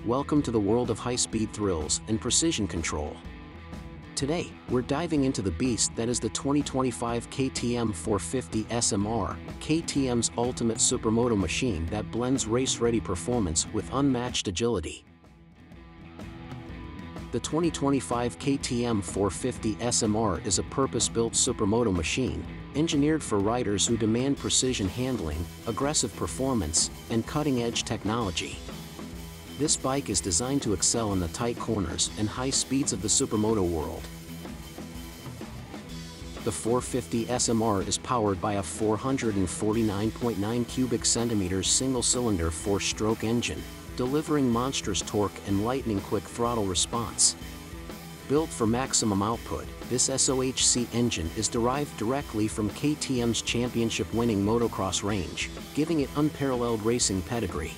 welcome to the world of high-speed thrills and precision control. Today, we're diving into the beast that is the 2025 KTM 450 SMR, KTM's ultimate supermoto machine that blends race-ready performance with unmatched agility. The 2025 KTM 450 SMR is a purpose-built supermoto machine, engineered for riders who demand precision handling, aggressive performance, and cutting-edge technology. This bike is designed to excel in the tight corners and high speeds of the supermoto world. The 450 SMR is powered by a 449.9 cubic centimeters single-cylinder 4-stroke engine, delivering monstrous torque and lightning-quick throttle response. Built for maximum output, this SOHC engine is derived directly from KTM's championship-winning motocross range, giving it unparalleled racing pedigree.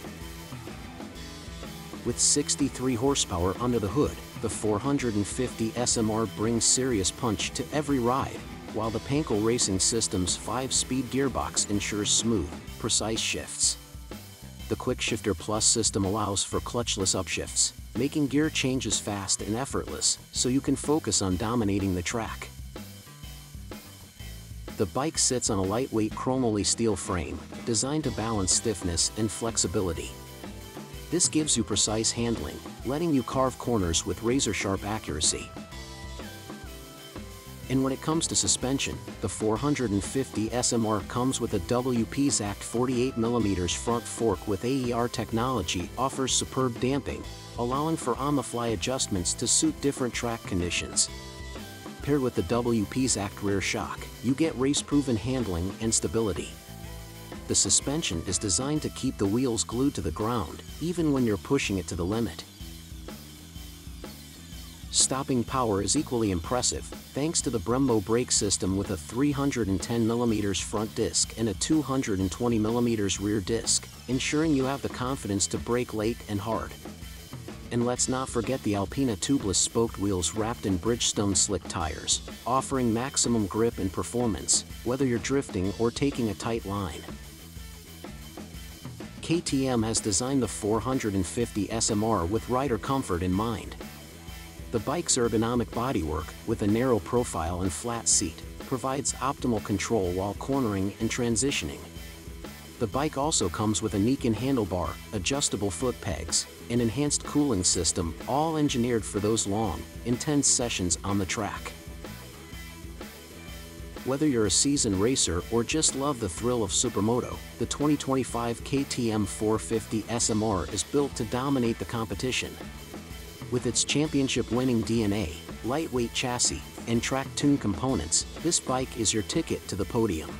With 63 horsepower under the hood, the 450 SMR brings serious punch to every ride, while the Pankl Racing Systems 5-speed gearbox ensures smooth, precise shifts. The Quickshifter Plus system allows for clutchless upshifts, making gear changes fast and effortless, so you can focus on dominating the track. The bike sits on a lightweight chromoly steel frame, designed to balance stiffness and flexibility. This gives you precise handling, letting you carve corners with razor-sharp accuracy. And when it comes to suspension, the 450 SMR comes with a WPZACT 48mm front fork with AER technology, offers superb damping, allowing for on-the-fly adjustments to suit different track conditions. Paired with the WPZACT rear shock, you get race-proven handling and stability. The suspension is designed to keep the wheels glued to the ground, even when you're pushing it to the limit. Stopping power is equally impressive, thanks to the Brembo brake system with a 310mm front disc and a 220mm rear disc, ensuring you have the confidence to brake late and hard. And let's not forget the Alpina tubeless spoked wheels wrapped in Bridgestone slick tires, offering maximum grip and performance, whether you're drifting or taking a tight line. KTM has designed the 450 SMR with rider comfort in mind. The bike's ergonomic bodywork, with a narrow profile and flat seat, provides optimal control while cornering and transitioning. The bike also comes with a Niken handlebar, adjustable foot pegs, and enhanced cooling system, all engineered for those long, intense sessions on the track. Whether you're a seasoned racer or just love the thrill of supermoto, the 2025 KTM 450 SMR is built to dominate the competition. With its championship-winning DNA, lightweight chassis, and track-tuned components, this bike is your ticket to the podium.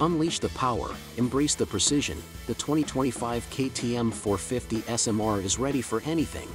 Unleash the power, embrace the precision. The 2025 KTM 450 SMR is ready for anything.